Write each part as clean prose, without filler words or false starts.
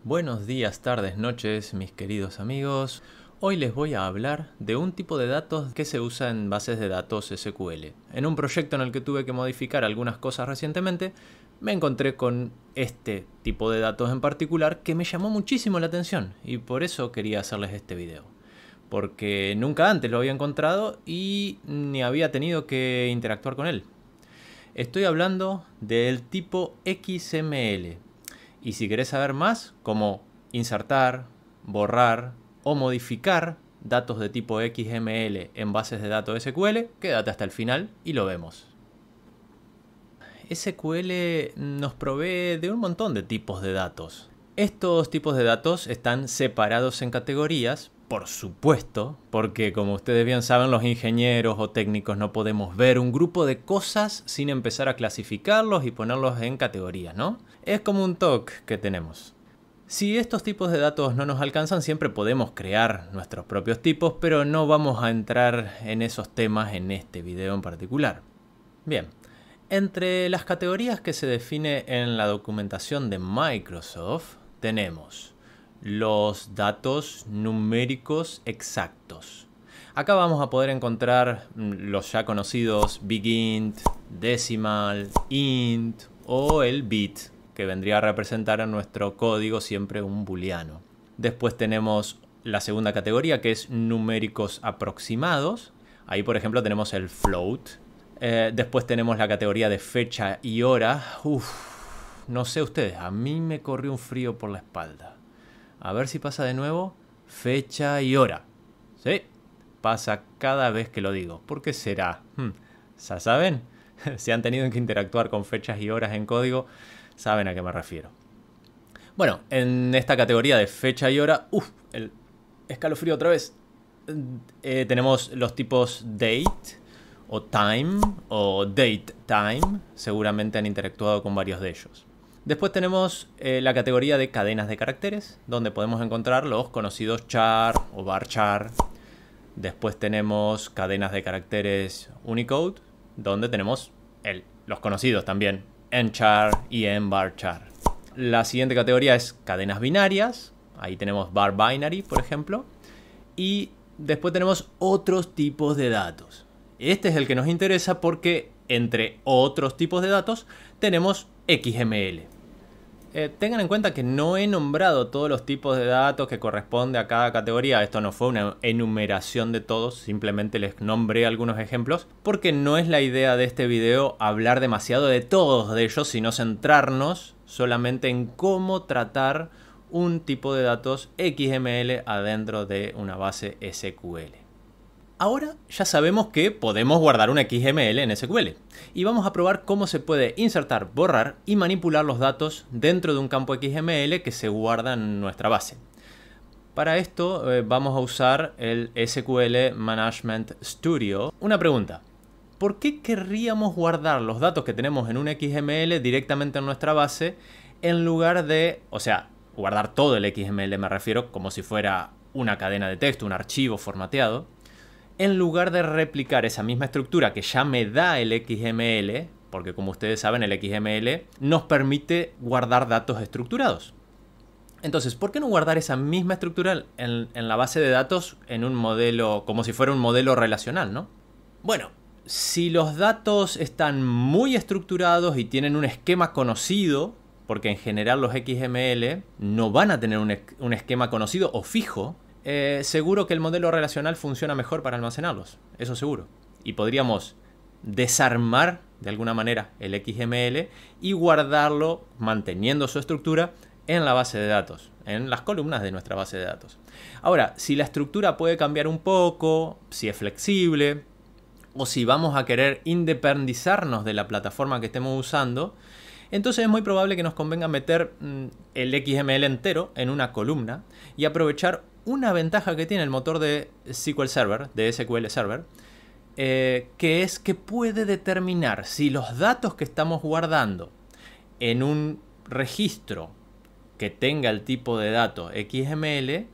Buenos días, tardes, noches, mis queridos amigos. Hoy les voy a hablar de un tipo de datos que se usa en bases de datos SQL. En un proyecto en el que tuve que modificar algunas cosas recientemente, me encontré con este tipo de datos en particular que me llamó muchísimo la atención y por eso quería hacerles este video. Porque nunca antes lo había encontrado y ni había tenido que interactuar con él. Estoy hablando del tipo XML. Y si querés saber más, cómo insertar, borrar o modificar datos de tipo XML en bases de datos SQL, quédate hasta el final y lo vemos. SQL nos provee de un montón de tipos de datos. Estos tipos de datos están separados en categorías, por supuesto, porque como ustedes bien saben, los ingenieros o técnicos no podemos ver un grupo de cosas sin empezar a clasificarlos y ponerlos en categorías, ¿no? Es como un TOC que tenemos. Si estos tipos de datos no nos alcanzan, siempre podemos crear nuestros propios tipos, pero no vamos a entrar en esos temas en este video en particular. Bien, entre las categorías que se define en la documentación de Microsoft, tenemos los datos numéricos exactos. Acá vamos a poder encontrar los ya conocidos BigInt, Decimal, Int o el bit, que vendría a representar en nuestro código siempre un booleano. Después tenemos la segunda categoría, que es numéricos aproximados. Ahí, por ejemplo, tenemos el float. Después tenemos la categoría de fecha y hora. No sé ustedes, a mí me corrió un frío por la espalda. A ver si pasa de nuevo. Fecha y hora. Sí, pasa cada vez que lo digo. ¿Por qué será? ¿Ya saben? Si han tenido que interactuar con fechas y horas en código, saben a qué me refiero. Bueno, en esta categoría de fecha y hora, el escalofrío otra vez. Tenemos los tipos date o time o date time. Seguramente han interactuado con varios de ellos. Después tenemos la categoría de cadenas de caracteres, donde podemos encontrar los conocidos char o varchar. Después tenemos cadenas de caracteres Unicode, donde tenemos los conocidos también, nchar y nvarchar. La siguiente categoría es cadenas binarias. Ahí tenemos var binary, por ejemplo. Y después tenemos otros tipos de datos. Este es el que nos interesa porque entre otros tipos de datos tenemos XML. Tengan en cuenta que no he nombrado todos los tipos de datos que corresponde a cada categoría. Esto no fue una enumeración de todos, simplemente les nombré algunos ejemplos, porque no es la idea de este video hablar demasiado de todos de ellos, sino centrarnos solamente en cómo tratar un tipo de datos XML adentro de una base SQL. Ahora ya sabemos que podemos guardar un XML en SQL y vamos a probar cómo se puede insertar, borrar y manipular los datos dentro de un campo XML que se guarda en nuestra base. Para esto vamos a usar el SQL Management Studio. Una pregunta: ¿por qué querríamos guardar los datos que tenemos en un XML directamente en nuestra base en lugar de, guardar todo el XML, me refiero, como si fuera una cadena de texto, un archivo formateado, en lugar de replicar esa misma estructura que ya me da el XML, porque como ustedes saben, el XML nos permite guardar datos estructurados? Entonces, ¿por qué no guardar esa misma estructura en la base de datos en un modelo, como si fuera un modelo relacional, ¿no? Bueno, si los datos están muy estructurados y tienen un esquema conocido, porque en general los XML no van a tener un esquema conocido o fijo, seguro que el modelo relacional funciona mejor para almacenarlos, eso seguro. Y podríamos desarmar de alguna manera el XML y guardarlo manteniendo su estructura en la base de datos, en las columnas de nuestra base de datos. Ahora, si la estructura puede cambiar un poco, si es flexible o si vamos a querer independizarnos de la plataforma que estemos usando, entonces es muy probable que nos convenga meter el XML entero en una columna y aprovechar una ventaja que tiene el motor de SQL Server, de SQL Server, que es que puede determinar si los datos que estamos guardando en un registro que tenga el tipo de dato XML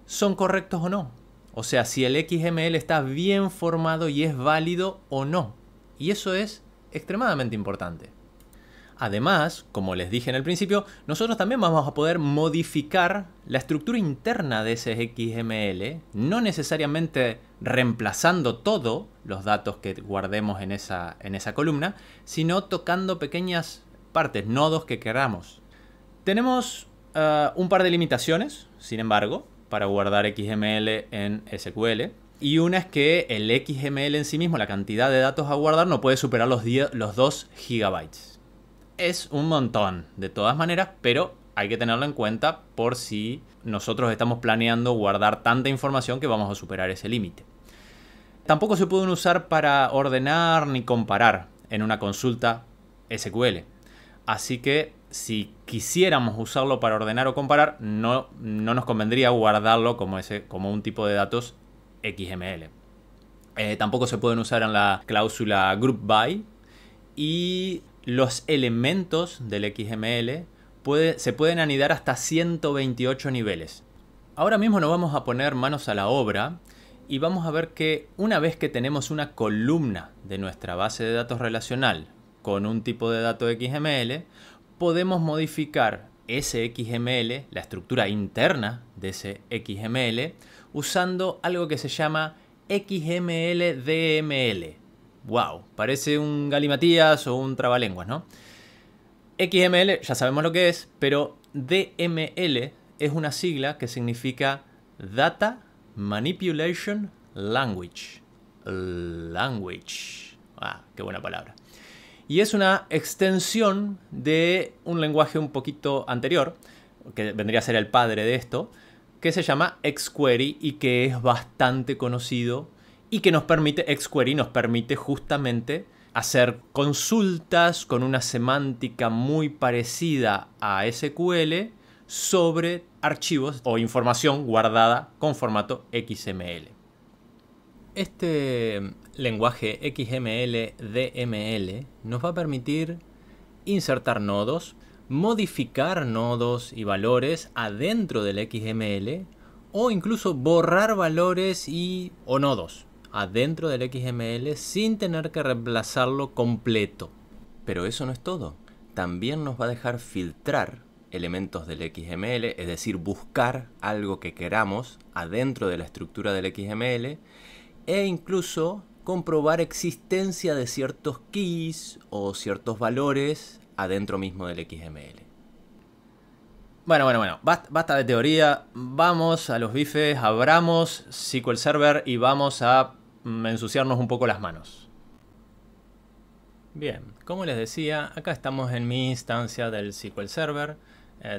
son correctos o no. O sea, si el XML está bien formado y es válido o no. Y eso es extremadamente importante. Además, como les dije en el principio, nosotros también vamos a poder modificar la estructura interna de ese XML, no necesariamente reemplazando todos los datos que guardemos en esa columna, sino tocando pequeñas partes, nodos que queramos. Tenemos un par de limitaciones, sin embargo, para guardar XML en SQL. Y una es que el XML en sí mismo, la cantidad de datos a guardar, no puede superar los 2 GB. Es un montón, de todas maneras, pero hay que tenerlo en cuenta por si nosotros estamos planeando guardar tanta información que vamos a superar ese límite. Tampoco se pueden usar para ordenar ni comparar en una consulta SQL. Así que si quisiéramos usarlo para ordenar o comparar, no nos convendría guardarlo como un tipo de datos XML. Tampoco se pueden usar en la cláusula group by, y los elementos del XML se pueden anidar hasta 128 niveles. Ahora mismo nos vamos a poner manos a la obra y vamos a ver que una vez que tenemos una columna de nuestra base de datos relacional con un tipo de dato XML, podemos modificar ese XML, la estructura interna de ese XML, usando algo que se llama XML-DML. ¡Wow! Parece un galimatías o un trabalenguas, ¿no? XML ya sabemos lo que es, pero DML es una sigla que significa Data Manipulation Language. ¡Qué buena palabra! Y es una extensión de un lenguaje un poquito anterior, que vendría a ser el padre de esto, que se llama XQuery y que es bastante conocido y que XQuery nos permite justamente hacer consultas con una semántica muy parecida a SQL sobre archivos o información guardada con formato XML. Este lenguaje XML-DML nos va a permitir insertar nodos, modificar nodos y valores adentro del XML o incluso borrar valores o nodos adentro del XML sin tener que reemplazarlo completo. Pero eso no es todo. También nos va a dejar filtrar elementos del XML, es decir, buscar algo que queramos adentro de la estructura del XML e incluso comprobar existencia de ciertos keys o ciertos valores adentro mismo del XML. Bueno, basta de teoría, vamos a los bifes, abramos SQL Server y vamos a ensuciarnos un poco las manos. Bien, como les decía, acá estamos en mi instancia del SQL Server,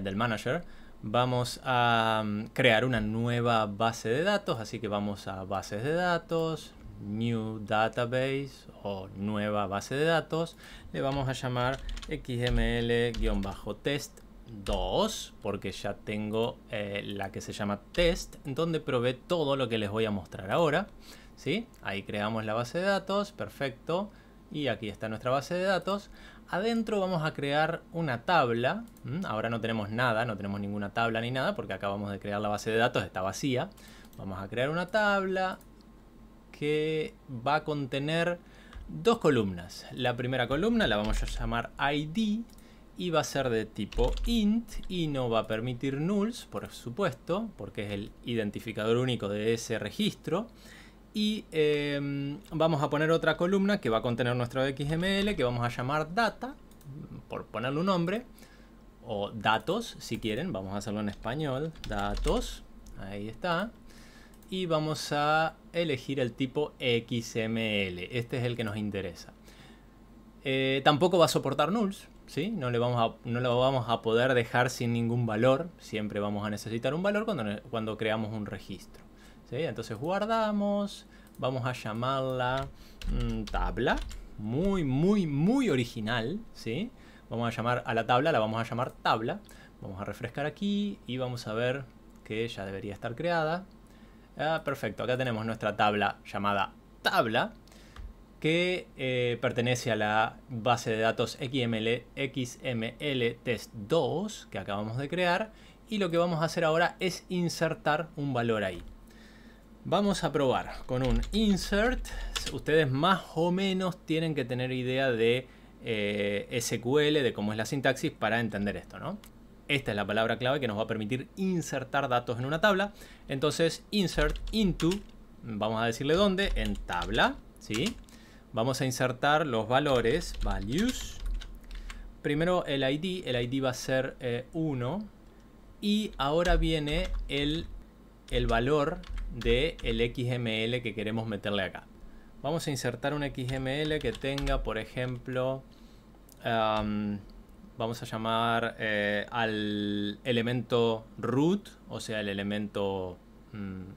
del Manager. Vamos a crear una nueva base de datos, así que vamos a bases de datos, New Database o nueva base de datos. Le vamos a llamar XML-test2 porque ya tengo la que se llama test, donde probé todo lo que les voy a mostrar ahora. ¿Sí? Ahí creamos la base de datos, perfecto. Y aquí está nuestra base de datos. Adentro vamos a crear una tabla. Ahora no tenemos nada, no tenemos ninguna tabla ni nada porque acabamos de crear la base de datos, está vacía. Vamos a crear una tabla que va a contener dos columnas. La primera columna la vamos a llamar ID y va a ser de tipo int y no va a permitir nulls, por supuesto, porque es el identificador único de ese registro. Y vamos a poner otra columna que va a contener nuestro XML que vamos a llamar data, por ponerle un nombre, o datos si quieren, vamos a hacerlo en español, datos, ahí está. Y vamos a elegir el tipo XML, este es el que nos interesa. Tampoco va a soportar nulls, ¿sí? No lo vamos a poder dejar sin ningún valor, siempre vamos a necesitar un valor cuando creamos un registro. ¿Sí? Entonces guardamos, vamos a llamarla tabla, muy original, ¿sí? Vamos a llamar a la tabla, la vamos a llamar tabla. Vamos a refrescar aquí y vamos a ver que ya debería estar creada. Perfecto, acá tenemos nuestra tabla llamada tabla, que pertenece a la base de datos XML test2 que acabamos de crear. Y lo que vamos a hacer ahora es insertar un valor ahí. Vamos a probar con un insert. Ustedes más o menos tienen que tener idea de SQL de cómo es la sintaxis para entender esto, ¿no? Esta es la palabra clave que nos va a permitir insertar datos en una tabla. Entonces, insert into, vamos a decirle dónde, en tabla, ¿sí? Vamos a insertar los valores, values. Primero el ID va a ser 1. Y ahora viene el valor del XML que queremos meterle acá. Vamos a insertar un XML que tenga, por ejemplo, vamos a llamar al elemento root, o sea, el elemento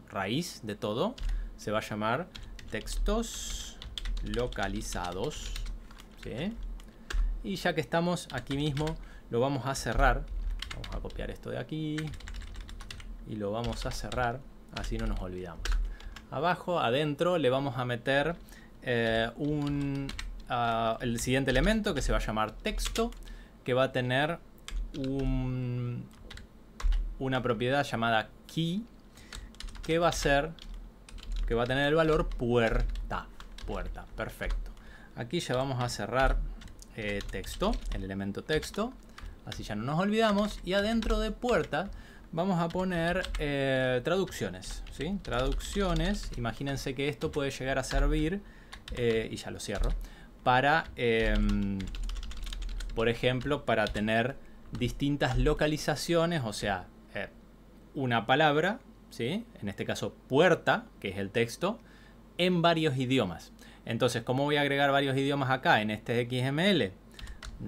raíz de todo, se va a llamar textos localizados, ¿sí? Y ya que estamos aquí mismo, lo vamos a cerrar. Vamos a copiar esto de aquí y lo vamos a cerrar, así no nos olvidamos. Abajo, adentro, le vamos a meter el siguiente elemento que se va a llamar texto, que va a tener una propiedad llamada key, que va a tener el valor puerta. Puerta, perfecto. Aquí ya vamos a cerrar texto, el elemento texto, así ya no nos olvidamos. Y adentro de puerta vamos a poner traducciones, ¿sí? Traducciones, imagínense que esto puede llegar a servir, y ya lo cierro, para, por ejemplo, para tener distintas localizaciones, o sea, una palabra, ¿sí? En este caso puerta, que es el texto, en varios idiomas. Entonces, ¿cómo voy a agregar varios idiomas acá en este XML?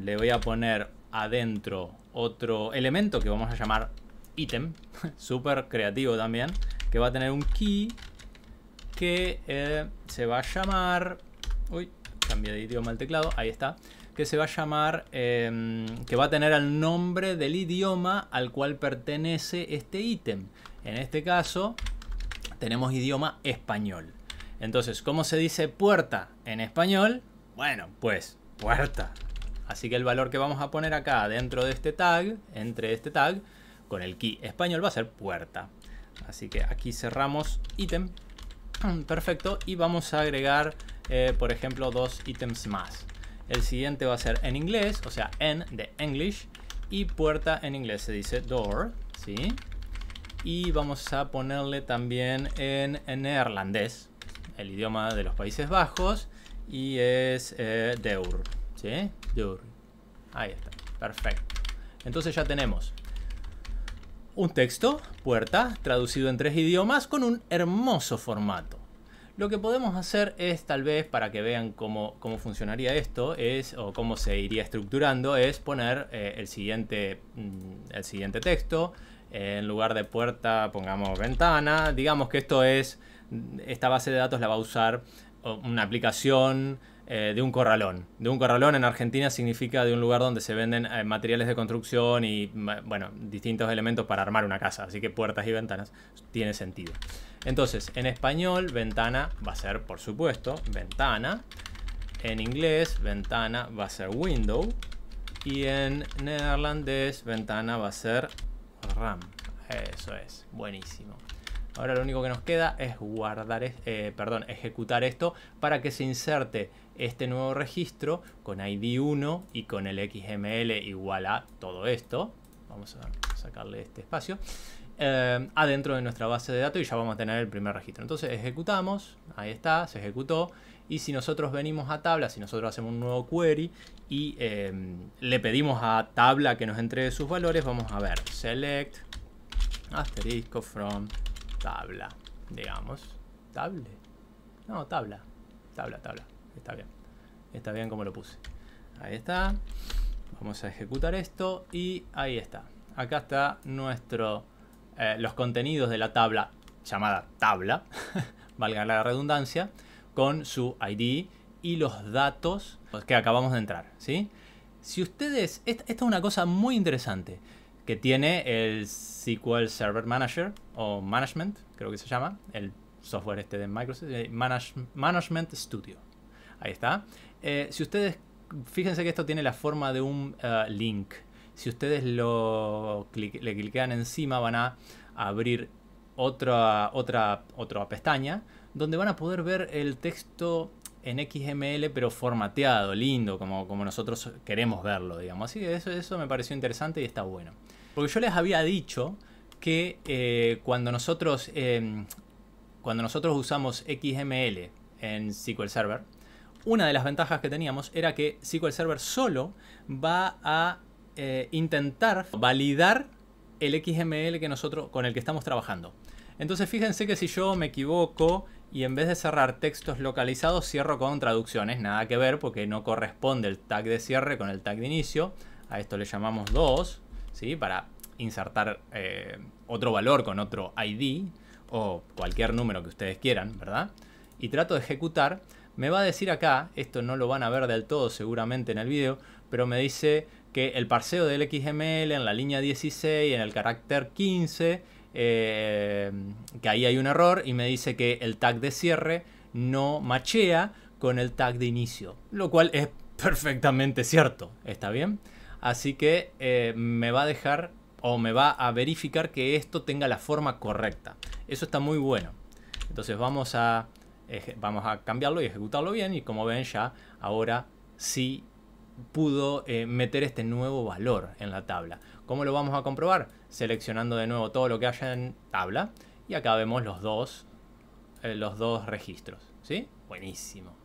Le voy a poner adentro otro elemento que vamos a llamar ítem, súper creativo también, que va a tener un key que se va a llamar, uy, cambié de idioma el teclado, ahí está, que se va a llamar, que va a tener el nombre del idioma al cual pertenece este ítem. En este caso tenemos idioma español. Entonces, ¿cómo se dice puerta en español? Bueno, pues puerta. Así que el valor que vamos a poner acá dentro de este tag, entre este tag, con el key español va a ser puerta. Así que aquí cerramos ítem. Perfecto. Y vamos a agregar, por ejemplo, 2 ítems más. El siguiente va a ser en inglés, o sea, en de English. Y puerta en inglés se dice door, ¿sí? Y vamos a ponerle también en neerlandés, el idioma de los Países Bajos, y es deur, ¿sí? Deur. Ahí está, perfecto. Entonces ya tenemos un texto, puerta, traducido en 3 idiomas con un hermoso formato. Lo que podemos hacer es, tal vez, para que vean cómo funcionaría esto, o cómo se iría estructurando, es poner el siguiente texto. En lugar de puerta, pongamos ventana. Digamos que esta base de datos la va a usar una aplicación de un corralón. De un corralón en Argentina significa de un lugar donde se venden materiales de construcción y, bueno, distintos elementos para armar una casa. Así que puertas y ventanas tiene sentido. Entonces, en español, ventana va a ser, por supuesto, ventana. En inglés, ventana va a ser window. Y en neerlandés, ventana va a ser RAM. Eso es, buenísimo. Ahora lo único que nos queda es ejecutar esto para que se inserte este nuevo registro con ID 1 y con el XML igual a todo esto. Vamos a sacarle este espacio. Adentro de nuestra base de datos y ya vamos a tener el primer registro. Entonces ejecutamos, ahí está, se ejecutó. Y si nosotros venimos a tabla, si nosotros hacemos un nuevo query y le pedimos a tabla que nos entregue sus valores, vamos a ver select asterisco from tabla, digamos. ¿Table? No, tabla. Tabla. Está bien como lo puse. Ahí está. Vamos a ejecutar esto y ahí está. Acá está los contenidos de la tabla llamada tabla, valga la redundancia, con su ID y los datos que acabamos de entrar, ¿sí? Si ustedes... Esta es una cosa muy interesante que tiene el SQL Server Manager o Management, creo que se llama, el software este de Microsoft, Management Studio. Ahí está. Si ustedes... Fíjense que esto tiene la forma de un link. Si ustedes le cliquean encima, van a abrir otra pestaña donde van a poder ver el texto en XML, pero formateado, lindo, como nosotros queremos verlo, digamos. Así que eso me pareció interesante y está bueno. Porque yo les había dicho que cuando nosotros usamos XML en SQL Server, una de las ventajas que teníamos era que SQL Server solo va a intentar validar el XML con el que estamos trabajando. Entonces fíjense que si yo me equivoco y en vez de cerrar textos localizados cierro con traducciones, nada que ver porque no corresponde el tag de cierre con el tag de inicio. A esto le llamamos 2, ¿sí? Para insertar otro valor con otro ID o cualquier número que ustedes quieran, ¿verdad? Y trato de ejecutar. Me va a decir acá, esto no lo van a ver del todo seguramente en el video, pero me dice que el parseo del XML en la línea 16, en el carácter 15, que ahí hay un error y me dice que el tag de cierre no machea con el tag de inicio, lo cual es perfectamente cierto, ¿está bien? Así que me va a dejar o me va a verificar que esto tenga la forma correcta. Eso está muy bueno. Entonces vamos a cambiarlo y ejecutarlo bien y como ven ya ahora sí pudo meter este nuevo valor en la tabla. ¿Cómo lo vamos a comprobar? Seleccionando de nuevo todo lo que haya en tabla y acá vemos los dos registros, ¿sí? Buenísimo.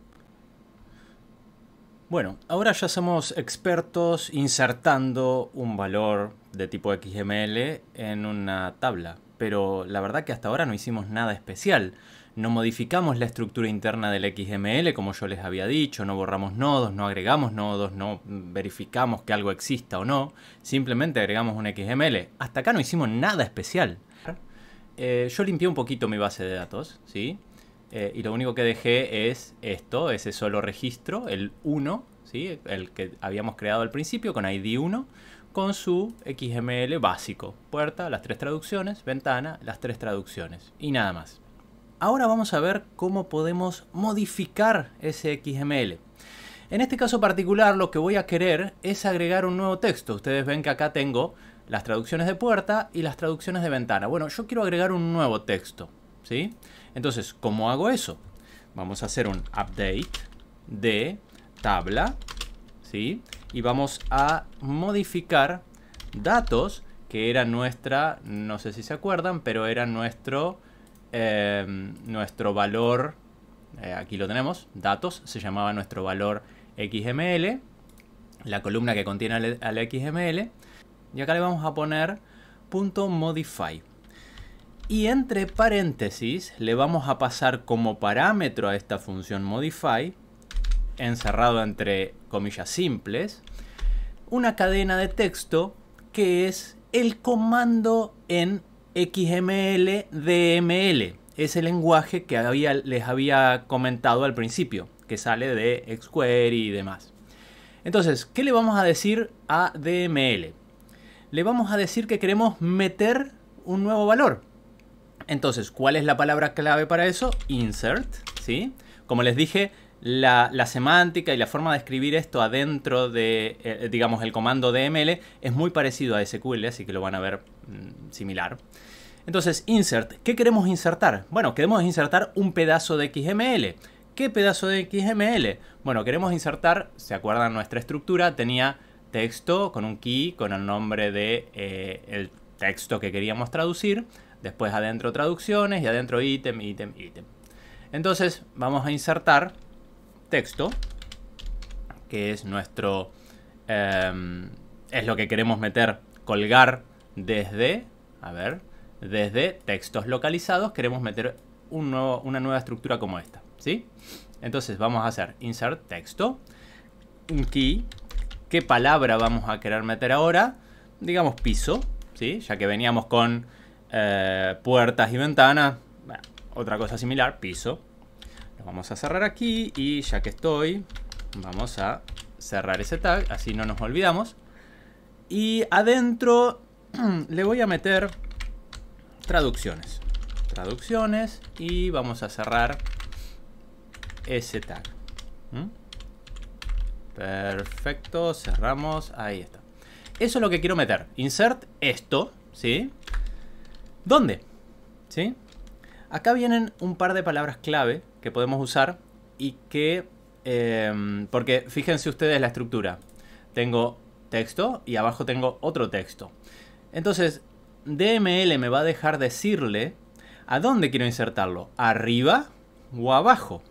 Bueno, ahora ya somos expertos insertando un valor de tipo XML en una tabla, pero la verdad que hasta ahora no hicimos nada especial. No modificamos la estructura interna del XML como yo les había dicho, no borramos nodos, no agregamos nodos, no verificamos que algo exista o no, simplemente agregamos un XML. Hasta acá no hicimos nada especial. Yo limpié un poquito mi base de datos, ¿sí? Y lo único que dejé es esto, ese solo registro, el 1, ¿sí? El que habíamos creado al principio con ID 1, con su XML básico. Puerta, las 3 traducciones, ventana, las 3 traducciones y nada más. Ahora vamos a ver cómo podemos modificar ese XML. En este caso particular lo que voy a querer es agregar un nuevo texto. Ustedes ven que acá tengo las traducciones de puerta y las traducciones de ventana. Bueno, yo quiero agregar un nuevo texto, ¿sí? Entonces, ¿cómo hago eso? Vamos a hacer un update de tabla, ¿sí? Y vamos a modificar datos que era nuestra, no sé si se acuerdan, pero era nuestro valor, aquí lo tenemos, datos, se llamaba nuestro valor XML, la columna que contiene al XML, y acá le vamos a poner .modify. Y entre paréntesis le vamos a pasar como parámetro a esta función modify, encerrado entre comillas simples, una cadena de texto que es el comando en XML DML, ese lenguaje que les había comentado al principio, que sale de xQuery y demás. Entonces, ¿qué le vamos a decir a DML? Le vamos a decir que queremos meter un nuevo valor. Entonces, ¿cuál es la palabra clave para eso? Insert, ¿sí? Como les dije, la semántica y la forma de escribir esto adentro de, digamos, el comando DML es muy parecido a SQL, así que lo van a ver similar. Entonces, insert, ¿qué queremos insertar? Bueno, queremos insertar un pedazo de XML. ¿Qué pedazo de XML? Bueno, queremos insertar, ¿se acuerdan? Nuestra estructura tenía texto con un key, con el nombre de el texto que queríamos traducir. Después adentro traducciones y adentro ítem, ítem, ítem. Entonces, vamos a insertar texto, que es nuestro, es lo que queremos meter, colgar desde, desde textos localizados, queremos meter una nueva estructura como esta, ¿sí? Entonces vamos a hacer insert texto, un key, ¿qué palabra vamos a querer meter ahora? Digamos piso, ¿sí? Ya que veníamos con puertas y ventanas, bueno, otra cosa similar, piso. Lo vamos a cerrar aquí y ya que estoy, vamos a cerrar ese tag, así no nos olvidamos. Y adentro le voy a meter traducciones. Traducciones y vamos a cerrar ese tag. Perfecto, cerramos, ahí está. Eso es lo que quiero meter. Insert esto, ¿sí? ¿Dónde? ¿Sí? Acá vienen un par de palabras clave que podemos usar y que... porque fíjense ustedes la estructura. Tengo texto y abajo tengo otro texto. Entonces, DML me va a dejar decirle a dónde quiero insertarlo. ¿Arriba o abajo?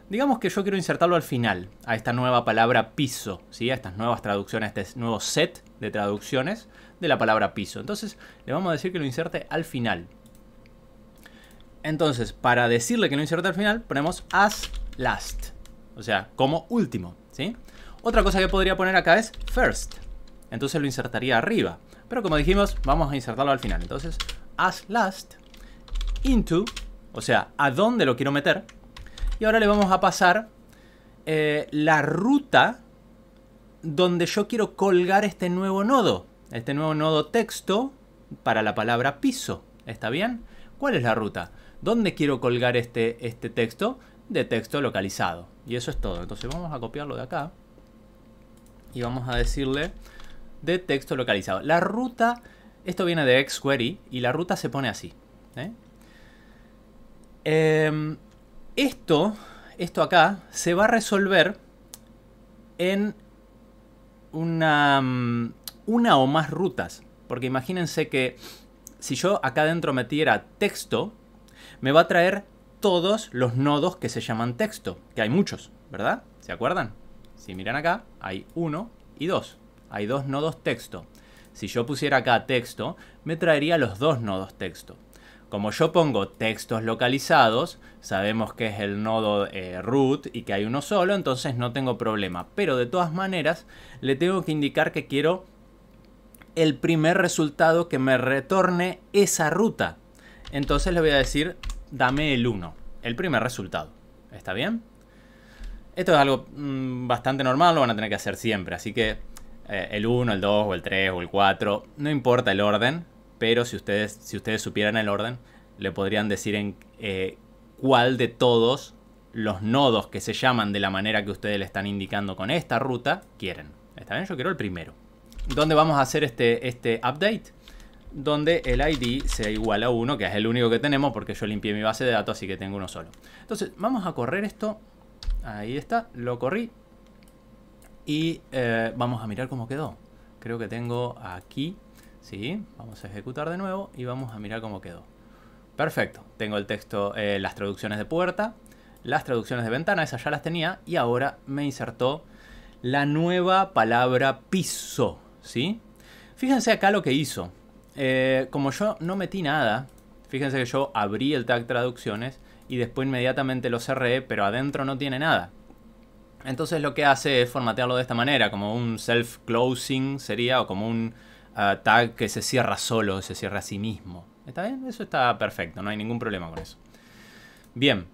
Digamos que yo quiero insertarlo al final, a esta nueva palabra piso, ¿sí? A estas nuevas traducciones, a este nuevo set de traducciones de la palabra piso. Entonces, le vamos a decir que lo inserte al final. Entonces, para decirle que lo inserte al final, ponemos as last. O sea, como último, ¿sí? Otra cosa que podría poner acá es first. Entonces lo insertaría arriba. Pero como dijimos, vamos a insertarlo al final. Entonces, as last, into, o sea, a dónde lo quiero meter. Y ahora le vamos a pasar la ruta donde yo quiero colgar este nuevo nodo. Este nuevo nodo texto para la palabra piso. ¿Está bien? ¿Cuál es la ruta? ¿Dónde quiero colgar este texto? De texto localizado. Y eso es todo. Entonces vamos a copiarlo de acá. Y vamos a decirle de texto localizado. La ruta, esto viene de xQuery y la ruta se pone así. Esto acá se va a resolver en una o más rutas. Porque imagínense que si yo acá adentro metiera texto, me va a traer todos los nodos que se llaman texto. Que hay muchos, ¿verdad? ¿Se acuerdan? Si miran acá, hay 1 y 2. Hay 2 nodos texto. Si yo pusiera acá texto, me traería los 2 nodos texto. Como yo pongo textos localizados, sabemos que es el nodo root y que hay uno solo, entonces no tengo problema. Pero de todas maneras, le tengo que indicar que quiero el primer resultado que me retorne esa ruta. Entonces le voy a decir, dame el 1, el primer resultado. ¿Está bien? Esto es algo bastante normal, lo van a tener que hacer siempre. Así que el 1, el 2 o el 3 o el 4, no importa el orden. Pero si ustedes supieran el orden, le podrían decir en cuál de todos los nodos que se llaman de la manera que ustedes le están indicando con esta ruta quieren. ¿Está bien? Yo quiero el primero. ¿Dónde vamos a hacer este update? Donde el ID sea igual a 1, que es el único que tenemos porque yo limpié mi base de datos, así que tengo uno solo. Entonces, vamos a correr esto. Ahí está, lo corrí. Y vamos a mirar cómo quedó. Creo que tengo aquí... Sí, vamos a ejecutar de nuevo y vamos a mirar cómo quedó. Perfecto, tengo el texto, las traducciones de puerta, las traducciones de ventana, esas ya las tenía. Y ahora me insertó la nueva palabra piso, ¿sí? Fíjense acá lo que hizo. Como yo no metí nada, fíjense que yo abrí el tag traducciones y después inmediatamente lo cerré, pero adentro no tiene nada. Entonces lo que hace es formatearlo de esta manera, como un self-closing sería, o como un... tag que se cierra solo, se cierra a sí mismo. ¿Está bien? Eso está perfecto, no hay ningún problema con eso. Bien,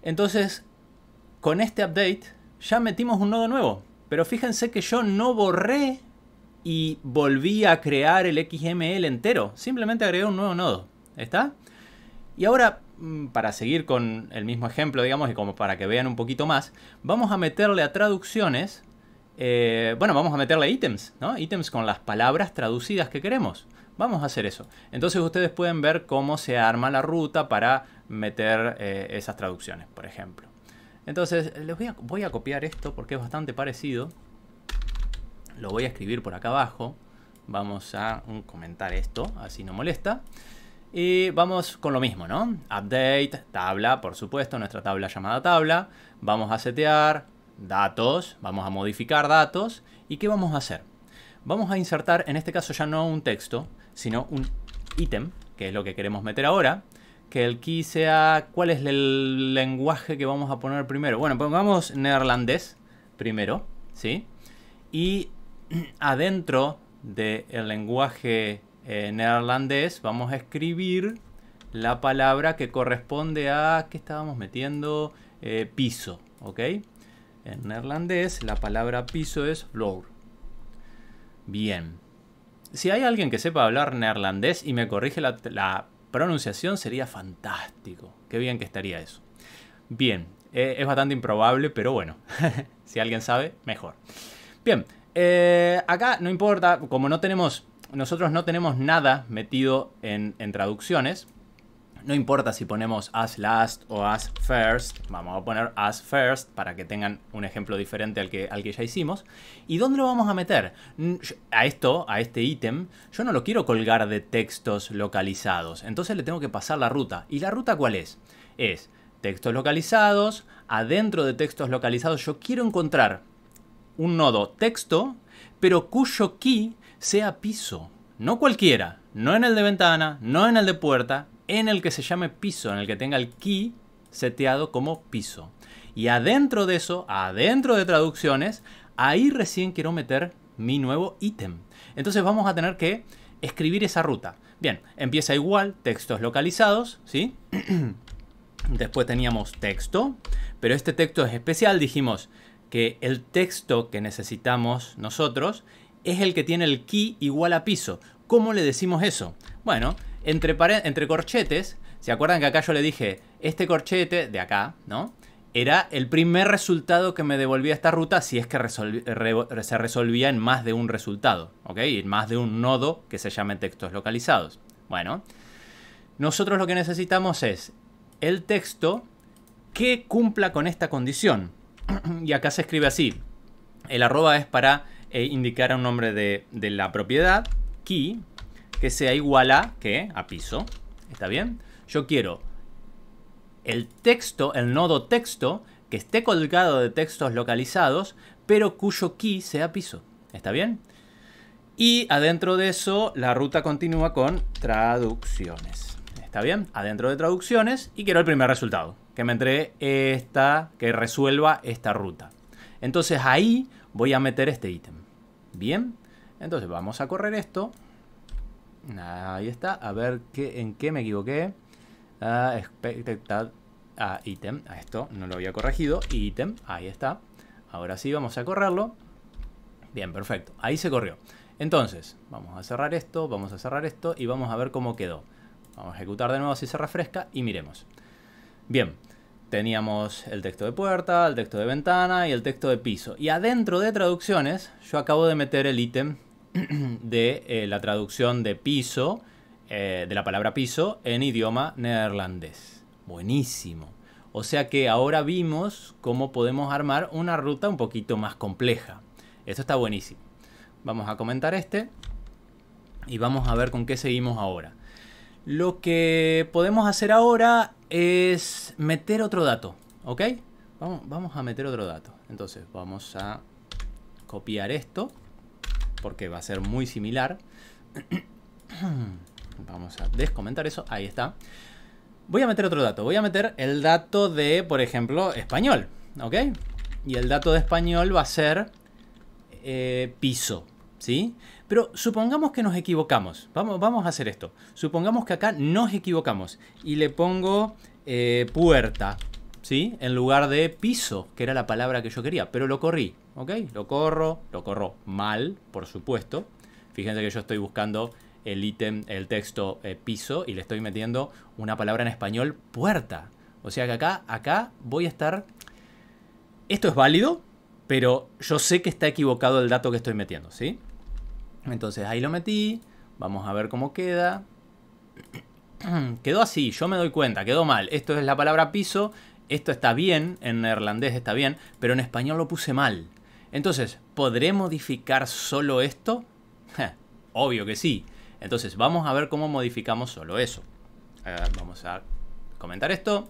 entonces con este update ya metimos un nodo nuevo. Pero fíjense que yo no borré y volví a crear el XML entero. Simplemente agregué un nuevo nodo. ¿Está? Y ahora, para seguir con el mismo ejemplo, digamos, y como para que vean un poquito más, vamos a meterle a traducciones... bueno, vamos a meterle ítems, ¿no? Ítems con las palabras traducidas que queremos. Vamos a hacer eso. Entonces ustedes pueden ver cómo se arma la ruta para meter esas traducciones, por ejemplo. Entonces les voy a copiar esto porque es bastante parecido. Lo voy a escribir por acá abajo. Vamos a comentar esto, así no molesta. Y vamos con lo mismo, ¿no? Update, tabla, por supuesto, nuestra tabla llamada tabla. Vamos a setear... datos, vamos a modificar datos. ¿Y qué vamos a hacer? Vamos a insertar, en este caso ya no un texto, sino un ítem, que es lo que queremos meter ahora. Que el key sea... ¿Cuál es el lenguaje que vamos a poner primero? Bueno, pongamos neerlandés primero, ¿sí? Y adentro del lenguaje neerlandés vamos a escribir la palabra que corresponde a... ¿Qué estábamos metiendo? Piso, ¿ok? En neerlandés la palabra piso es vloer. Bien. Si hay alguien que sepa hablar neerlandés y me corrige la pronunciación, sería fantástico. Qué bien que estaría eso. Bien. Es bastante improbable, pero bueno. Si alguien sabe, mejor. Bien. Acá no importa. Como nosotros no tenemos nada metido en traducciones. No importa si ponemos as last o as first. Vamos a poner as first para que tengan un ejemplo diferente al que ya hicimos. ¿Y dónde lo vamos a meter? A este ítem, yo no lo quiero colgar de textos localizados. Entonces le tengo que pasar la ruta. ¿Y la ruta cuál es? Es textos localizados. Adentro de textos localizados yo quiero encontrar un nodo texto, pero cuyo key sea piso. No cualquiera. No en el de ventana, no en el de puerta, en el que se llame piso, en el que tenga el key seteado como piso. Y adentro de eso, adentro de traducciones, ahí recién quiero meter mi nuevo ítem. Entonces vamos a tener que escribir esa ruta. Bien, empieza igual, textos localizados, ¿sí? Después teníamos texto, pero este texto es especial. Dijimos que el texto que necesitamos nosotros es el que tiene el key igual a piso. ¿Cómo le decimos eso? Bueno, entre corchetes, ¿se acuerdan que acá yo le dije, este corchete de acá, ¿no? Era el primer resultado que me devolvía esta ruta si es que se resolvía en más de un resultado, ¿ok? En más de un nodo que se llame textos localizados. Bueno, nosotros lo que necesitamos es el texto que cumpla con esta condición. Y acá se escribe así. El arroba es para indicar un nombre de la propiedad, key, que sea igual a, ¿qué? A piso. ¿Está bien? Yo quiero el texto, el nodo texto, que esté colgado de textos localizados, pero cuyo key sea piso. ¿Está bien? Y adentro de eso, la ruta continúa con traducciones. ¿Está bien? Adentro de traducciones, y quiero el primer resultado, que me entregue que resuelva esta ruta. Entonces ahí voy a meter este ítem. Bien, entonces vamos a correr esto. Ahí está, a ver en qué me equivoqué. Expected ítem, a esto no lo había corregido. Ítem, ahí está. Ahora sí vamos a correrlo. Bien, perfecto, ahí se corrió. Entonces, vamos a cerrar esto y vamos a ver cómo quedó. Vamos a ejecutar de nuevo si se refresca y miremos. Bien, teníamos el texto de puerta, el texto de ventana y el texto de piso. Y adentro de traducciones, yo acabo de meter el ítem de la traducción de piso, de la palabra piso, en idioma neerlandés. Buenísimo. O sea que ahora vimos cómo podemos armar una ruta un poquito más compleja. Esto está buenísimo. Vamos a comentar y vamos a ver con qué seguimos ahora. Lo que podemos hacer ahora es meter otro dato, ¿ok? Vamos a meter otro dato. Entonces vamos a copiar esto, porque va a ser muy similar. Vamos a descomentar eso, ahí está. Voy a meter otro dato, voy a meter el dato de, por ejemplo, español, ¿ok? Y el dato de español va a ser piso, ¿sí? Pero supongamos que nos equivocamos. Vamos a hacer esto. Supongamos que acá nos equivocamos y le pongo puerta, ¿sí? En lugar de piso, que era la palabra que yo quería, pero lo corrí, ¿ok? Lo corro mal, por supuesto. Fíjense que yo estoy buscando el ítem, el texto piso, y le estoy metiendo una palabra en español, puerta. O sea que acá voy a estar... Esto es válido, pero yo sé que está equivocado el dato que estoy metiendo, ¿sí? Entonces ahí lo metí. Vamos a ver cómo queda. Quedó así, yo me doy cuenta, quedó mal. Esto es la palabra piso. Esto está bien, en neerlandés está bien, pero en español lo puse mal. Entonces, ¿podré modificar solo esto? Obvio que sí. Entonces, vamos a ver cómo modificamos solo eso. Vamos a comentar esto.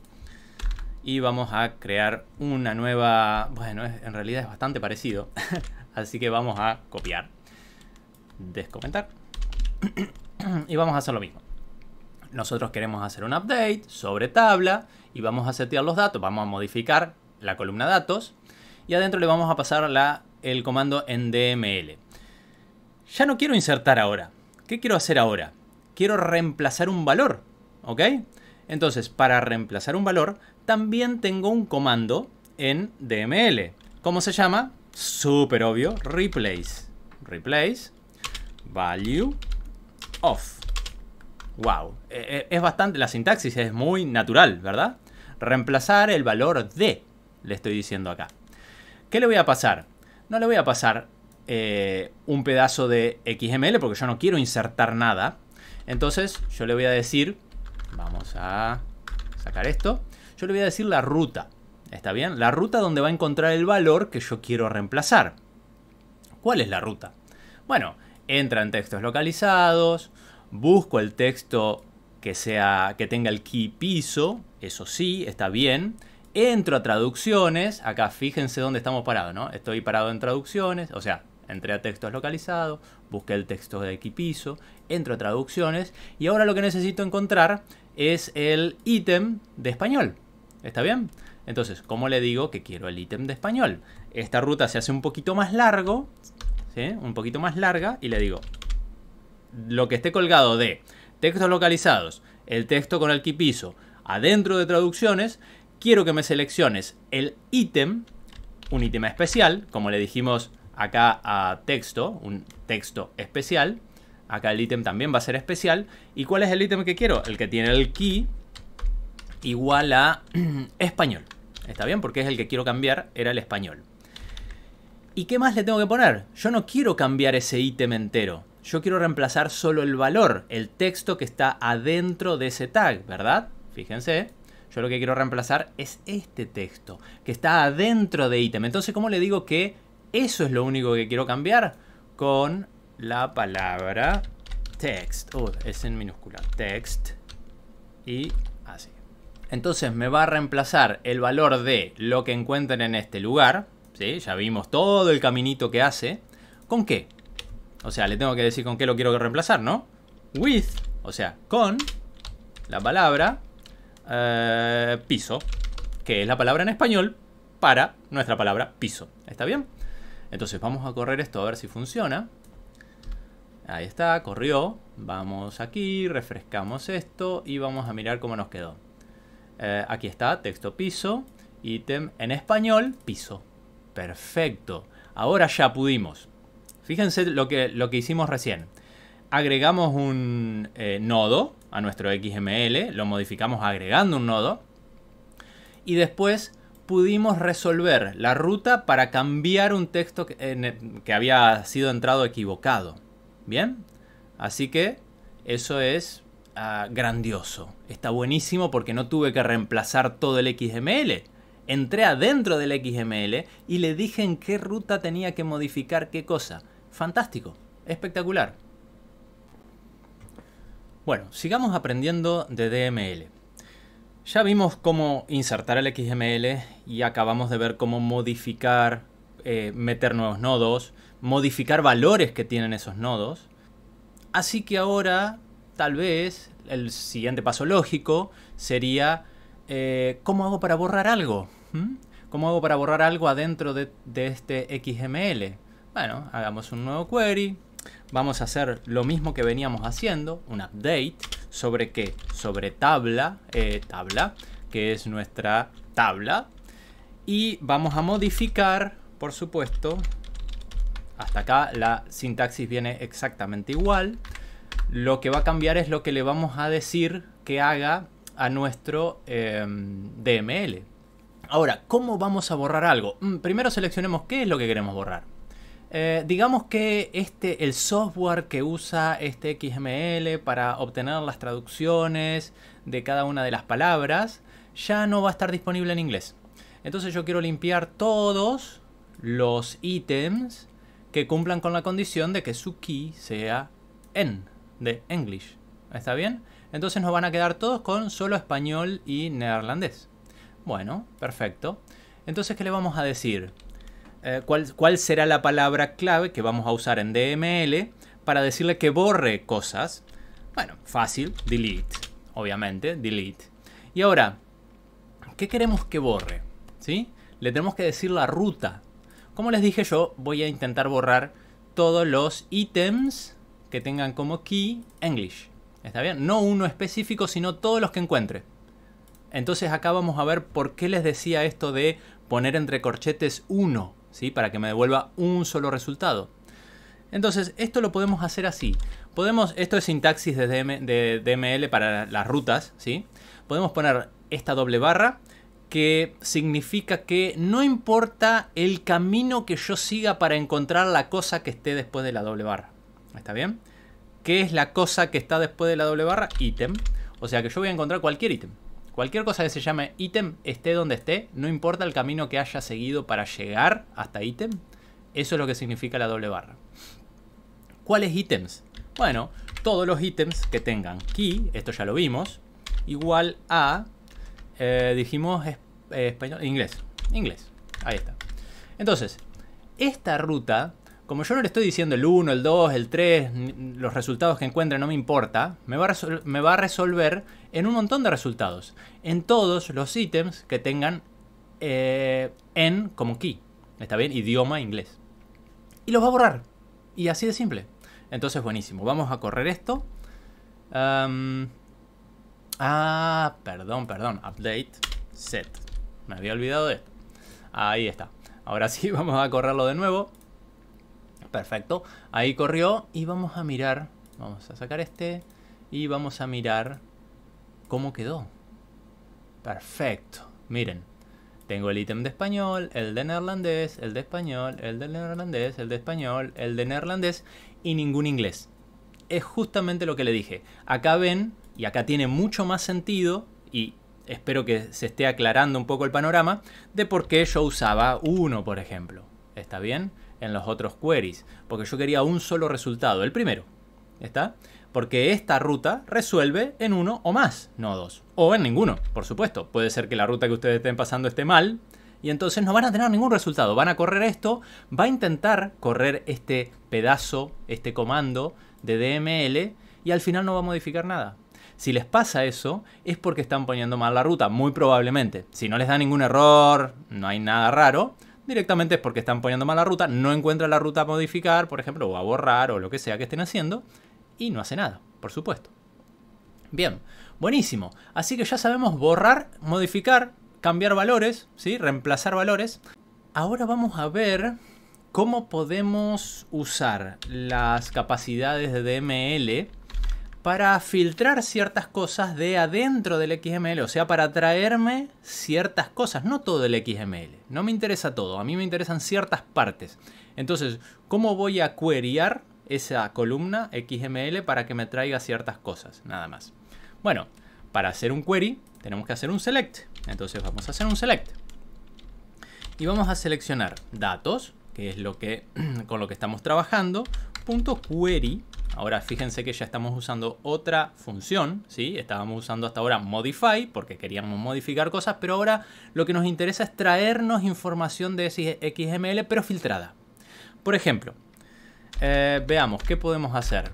Y vamos a crear una nueva... Bueno, en realidad es bastante parecido. Así que vamos a copiar. Descomentar. Y vamos a hacer lo mismo. Nosotros queremos hacer un update sobre tabla. Y vamos a setear los datos. Vamos a modificar la columna datos. Y adentro le vamos a pasar el comando en DML. Ya no quiero insertar ahora. ¿Qué quiero hacer ahora? Quiero reemplazar un valor. ¿Ok? Entonces, para reemplazar un valor, también tengo un comando en DML. ¿Cómo se llama? Súper obvio. Replace. Replace. Value of. Wow. Es bastante... La sintaxis es muy natural, ¿verdad? Reemplazar el valor de. Le estoy diciendo acá. ¿Qué le voy a pasar? No le voy a pasar un pedazo de XML porque yo no quiero insertar nada. Entonces, yo le voy a decir... Vamos Vamos a sacar esto. Yo le voy a decir la ruta. ¿Está bien? La ruta donde va a encontrar el valor que yo quiero reemplazar. ¿Cuál es la ruta? Bueno, entra en textos localizados, busco el texto que tenga el key piso, eso sí, está bien. Entro a traducciones, acá fíjense dónde estamos parados, ¿no? Estoy parado en traducciones, o sea, entré a textos localizados, busqué el texto de key piso, entro a traducciones y ahora lo que necesito encontrar es el ítem de español. ¿Está bien? Entonces, ¿cómo le digo que quiero el ítem de español? Esta ruta se hace un poquito más largo, ¿sí? Un poquito más larga y le digo lo que esté colgado de textos localizados, el texto con el key piso, adentro de traducciones, quiero que me selecciones el ítem, un ítem especial, como le dijimos acá a texto, un texto especial. Acá el ítem también va a ser especial. ¿Y cuál es el ítem que quiero? El que tiene el key igual a español. ¿Está bien? Porque es el que quiero cambiar, era el español. ¿Y qué más le tengo que poner? Yo no quiero cambiar ese ítem entero. Yo quiero reemplazar solo el valor, el texto que está adentro de ese tag, ¿verdad? Fíjense. Yo lo que quiero reemplazar es este texto, que está adentro de ítem. Entonces, ¿cómo le digo que eso es lo único que quiero cambiar? Con la palabra text. Es en minúscula. Text. Y así. Entonces me va a reemplazar el valor de lo que encuentren en este lugar. ¿Sí? Ya vimos todo el caminito que hace. ¿Con qué? O sea, le tengo que decir con qué lo quiero reemplazar, ¿no? With, o sea, con la palabra piso, que es la palabra en español para nuestra palabra piso. ¿Está bien? Entonces vamos a correr esto a ver si funciona. Ahí está, corrió. Vamos aquí, refrescamos esto y vamos a mirar cómo nos quedó. Aquí está, texto piso, ítem en español, piso. Perfecto. Ahora ya pudimos. Fíjense lo que hicimos recién. Agregamos un nodo a nuestro XML, lo modificamos agregando un nodo y después pudimos resolver la ruta para cambiar un texto que había sido entrado equivocado. ¿Bien? Así que eso es grandioso. Está buenísimo porque no tuve que reemplazar todo el XML. Entré adentro del XML y le dije en qué ruta tenía que modificar qué cosa. Fantástico, espectacular. Bueno, sigamos aprendiendo de DML. Ya vimos cómo insertar el XML y acabamos de ver cómo modificar, meter nuevos nodos, modificar valores que tienen esos nodos. Así que ahora, tal vez, el siguiente paso lógico sería ¿cómo hago para borrar algo? ¿Cómo hago para borrar algo adentro de este XML? Bueno, hagamos un nuevo query. Vamos a hacer lo mismo que veníamos haciendo, un update. ¿Sobre qué? Sobre tabla, que es nuestra tabla. Y vamos a modificar, por supuesto, hasta acá la sintaxis viene exactamente igual. Lo que va a cambiar es lo que le vamos a decir que haga a nuestro DML. Ahora, ¿cómo vamos a borrar algo? Primero seleccionemos qué es lo que queremos borrar. Digamos que el software que usa este XML para obtener las traducciones de cada una de las palabras ya no va a estar disponible en inglés. Entonces yo quiero limpiar todos los ítems que cumplan con la condición de que su key sea de English. ¿Está bien? Entonces nos van a quedar todos con solo español y neerlandés. Bueno, perfecto. Entonces, ¿qué le vamos a decir? ¿Cuál será la palabra clave que vamos a usar en DML para decirle que borre cosas? Bueno, fácil, delete, obviamente, delete. Y ahora, ¿qué queremos que borre? ¿Sí? Le tenemos que decir la ruta. Como les dije, yo voy a intentar borrar todos los ítems que tengan como key English. ¿Está bien? No uno específico, sino todos los que encuentre. Entonces acá vamos a ver por qué les decía esto de poner entre corchetes 1, ¿sí? Para que me devuelva un solo resultado. Entonces esto lo podemos hacer así. Esto es sintaxis de DML para las rutas, ¿sí? Podemos poner esta doble barra que significa que no importa el camino que yo siga para encontrar la cosa que esté después de la doble barra. ¿Está bien? ¿Qué es la cosa que está después de la doble barra? Ítem. O sea que yo voy a encontrar cualquier ítem. Cualquier cosa que se llame ítem, esté donde esté, no importa el camino que haya seguido para llegar hasta ítem, eso es lo que significa la doble barra. ¿Cuáles ítems? Bueno, todos los ítems que tengan key, esto ya lo vimos, igual a, dijimos español, inglés, ahí está. Entonces, esta ruta, como yo no le estoy diciendo el 1, el 2, el 3, los resultados que encuentre no me importa, me va a resolver en un montón de resultados, en todos los ítems que tengan en como key, ¿está bien? Idioma inglés. Y los va a borrar, y así de simple. Entonces, buenísimo, vamos a correr esto. Perdón, update, set. Me había olvidado de esto. Ahí está. Ahora sí, vamos a correrlo de nuevo. Perfecto. Ahí corrió y vamos a mirar. Vamos a sacar este y vamos a mirar cómo quedó. Perfecto. Miren. Tengo el ítem de español, el de neerlandés, el de español, el de neerlandés, el de español, el de neerlandés y ningún inglés. Es justamente lo que le dije. Acá ven, y acá tiene mucho más sentido, y espero que se esté aclarando un poco el panorama, de por qué yo usaba uno, por ejemplo. ¿Está bien? En los otros queries. Porque yo quería un solo resultado, el primero. ¿Está? Porque esta ruta resuelve en uno o más, no dos. O en ninguno, por supuesto. Puede ser que la ruta que ustedes estén pasando esté mal y entonces no van a tener ningún resultado. Van a correr esto, va a intentar correr este pedazo, este comando de DML y al final no va a modificar nada. Si les pasa eso, es porque están poniendo mal la ruta, muy probablemente. Si no les da ningún error, no hay nada raro, directamente es porque están poniendo mal la ruta, no encuentran la ruta a modificar, por ejemplo, o a borrar o lo que sea que estén haciendo, y no hace nada, por supuesto. Bien, buenísimo. Así que ya sabemos borrar, modificar, cambiar valores, ¿sí? Reemplazar valores. Ahora vamos a ver cómo podemos usar las capacidades de DML para filtrar ciertas cosas de adentro del XML, o sea, para traerme ciertas cosas, no todo el XML. No me interesa todo, a mí me interesan ciertas partes. Entonces, ¿cómo voy a queryar esa columna XML para que me traiga ciertas cosas? Nada más. Bueno, para hacer un query tenemos que hacer un select. Entonces vamos a hacer un select. Y vamos a seleccionar datos, que es lo que, con lo que estamos trabajando, punto query. Ahora fíjense que ya estamos usando otra función, ¿sí? Estábamos usando hasta ahora modify porque queríamos modificar cosas, pero ahora lo que nos interesa es traernos información de XML pero filtrada. Por ejemplo, veamos qué podemos hacer.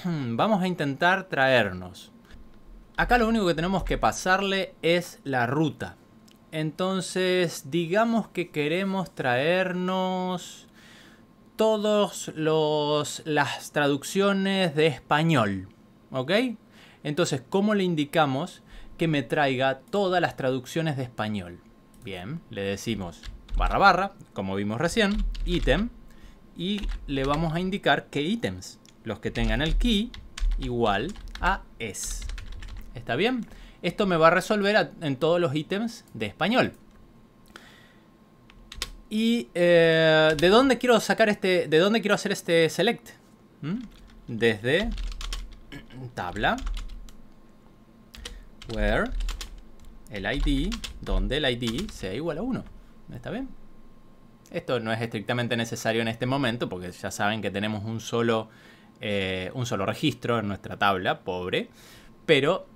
Vamos a intentar traernos. Acá lo único que tenemos que pasarle es la ruta. Entonces, digamos que queremos traernos todas las traducciones de español, ¿ok? Entonces, ¿cómo le indicamos que me traiga todas las traducciones de español? Bien, le decimos barra barra, como vimos recién, ítem, y le vamos a indicar qué ítems, los que tengan el key igual a es. ¿Está bien? Esto me va a resolver en todos los ítems de español. ¿Y de dónde quiero sacar de dónde quiero hacer este select? Desde tabla where el ID, donde el ID sea igual a 1. ¿Está bien? Esto no es estrictamente necesario en este momento porque ya saben que tenemos un solo registro en nuestra tabla, pobre. Pero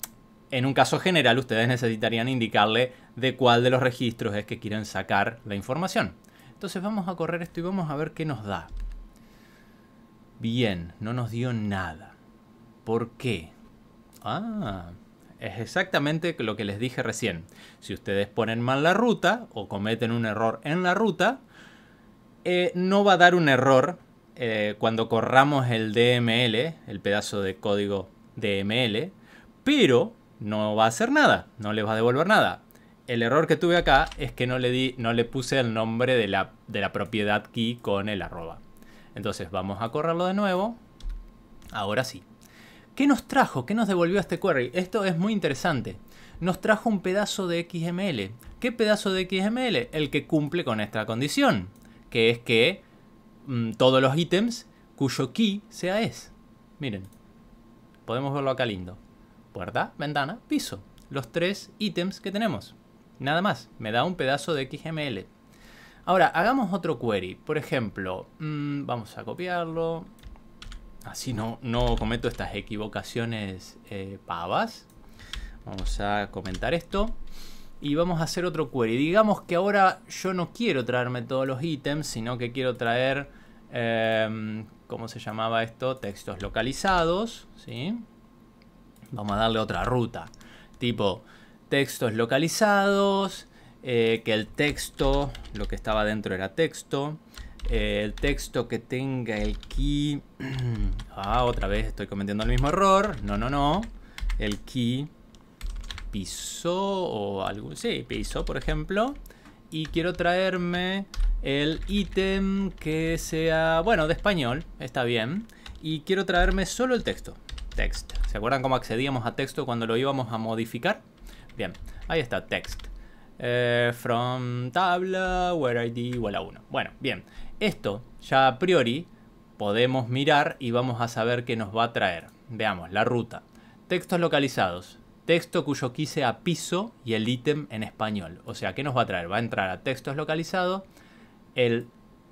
en un caso general ustedes necesitarían indicarle de cuál de los registros es que quieren sacar la información. Entonces vamos a correr esto y vamos a ver qué nos da. Bien, no nos dio nada. ¿Por qué? Es exactamente lo que les dije recién. Si ustedes ponen mal la ruta o cometen un error en la ruta, no va a dar un error cuando corramos el DML, el pedazo de código DML, pero no va a hacer nada, no les va a devolver nada. El error que tuve acá es que no le puse el nombre de la propiedad key con el arroba. Entonces vamos a correrlo de nuevo. Ahora sí. ¿Qué nos trajo? ¿Qué nos devolvió este query? Esto es muy interesante. Nos trajo un pedazo de XML. ¿Qué pedazo de XML? El que cumple con esta condición, que es que todos los ítems cuyo key sea es. Miren, podemos verlo acá lindo. puerta, ventana, piso. Los 3 ítems que tenemos. Nada más, me da un pedazo de XML. Ahora, hagamos otro query. Por ejemplo, vamos a copiarlo. Así no cometo estas equivocaciones pavas. Vamos a comentar esto. Y vamos a hacer otro query. Digamos que ahora yo no quiero traerme todos los ítems, sino que quiero traer, ¿cómo se llamaba esto? Textos localizados, ¿sí? Vamos a darle otra ruta. Tipo, textos localizados, que el texto, lo que estaba dentro era texto. El texto que tenga el key... otra vez estoy cometiendo el mismo error. No. El key piso o algo... Sí, piso, por ejemplo. Y quiero traerme el ítem que sea... Bueno, de español, está bien. Y quiero traerme solo el texto. Text. ¿Se acuerdan cómo accedíamos a texto cuando lo íbamos a modificar? Bien, ahí está, text. From tabla, where ID igual a 1. Bueno, bien. Esto ya a priori podemos mirar y vamos a saber qué nos va a traer. Veamos, la ruta. Textos localizados. Texto cuyo key sea piso y el ítem en español. O sea, ¿qué nos va a traer? Va a entrar a textos localizados, el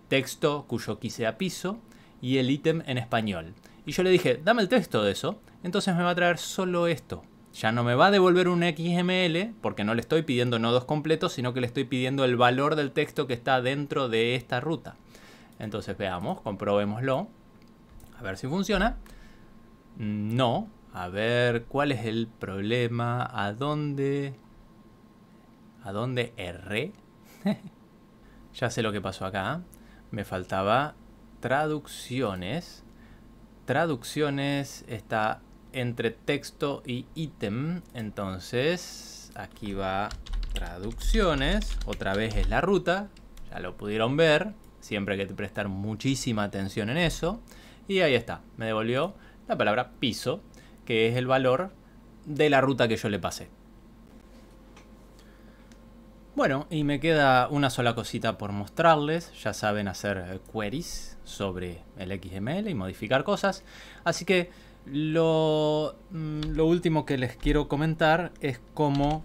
texto cuyo key sea piso y el ítem en español. Y yo le dije, dame el texto de eso. Entonces me va a traer solo esto. Ya no me va a devolver un XML porque no le estoy pidiendo nodos completos, sino que le estoy pidiendo el valor del texto que está dentro de esta ruta. Entonces veamos, comprobémoslo. A ver si funciona. No. A ver, ¿cuál es el problema? ¿A dónde erré? Ya sé lo que pasó acá. Me faltaba traducciones. Traducciones está entre texto y ítem. Entonces, aquí va traducciones. Otra vez es la ruta. Ya lo pudieron ver. Siempre hay que prestar muchísima atención en eso. Y ahí está. Me devolvió la palabra piso, que es el valor de la ruta que yo le pasé. Bueno, y me queda una sola cosita por mostrarles. Ya saben hacer queries sobre el XML y modificar cosas. Así que lo último que les quiero comentar es cómo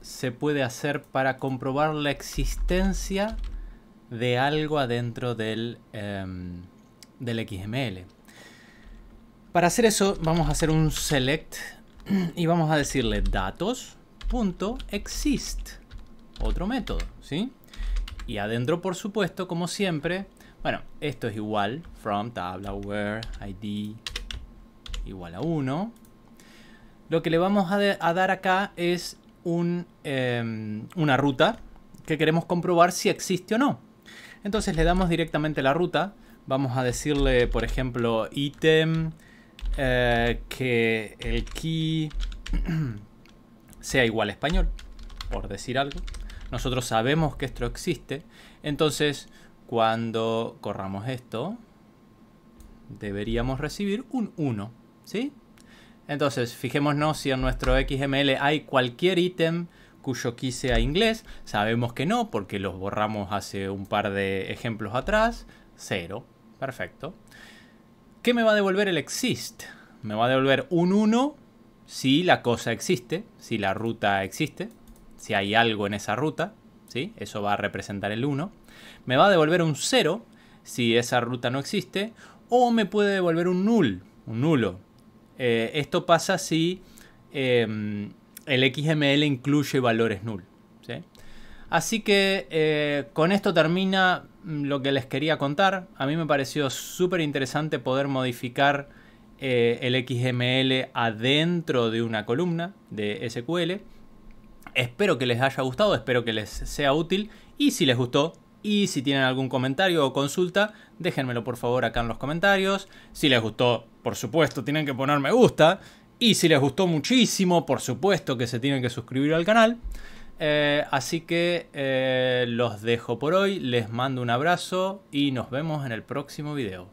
se puede hacer para comprobar la existencia de algo adentro del XML. Para hacer eso vamos a hacer un select y vamos a decirle datos.exist, otro método, ¿sí? Y adentro, por supuesto, como siempre, bueno, esto es igual, from tabla where id igual a 1. Lo que le vamos a dar acá es una ruta que queremos comprobar si existe o no. Entonces le damos directamente la ruta. Vamos a decirle, por ejemplo, ítem, que el key sea igual a español, por decir algo. Nosotros sabemos que esto existe. Entonces, cuando corramos esto, deberíamos recibir un 1, ¿sí? Entonces, fijémonos si en nuestro XML hay cualquier ítem cuyo key sea inglés. Sabemos que no, porque los borramos hace un par de ejemplos atrás. 0. Perfecto. ¿Qué me va a devolver el exist? Me va a devolver un 1 si la cosa existe, si la ruta existe, si hay algo en esa ruta, ¿sí? Eso va a representar el 1. Me va a devolver un 0 si esa ruta no existe, o me puede devolver un nulo. Esto pasa si el XML incluye valores null, ¿sí? Así que con esto termina lo que les quería contar. A mí me pareció súper interesante poder modificar el XML adentro de una columna de SQL. Espero que les haya gustado, espero que les sea útil. Y si les gustó, y si tienen algún comentario o consulta, déjenmelo por favor acá en los comentarios. Si les gustó, por supuesto, tienen que poner me gusta. Y si les gustó muchísimo, por supuesto que se tienen que suscribir al canal. Así que los dejo por hoy, les mando un abrazo y nos vemos en el próximo video.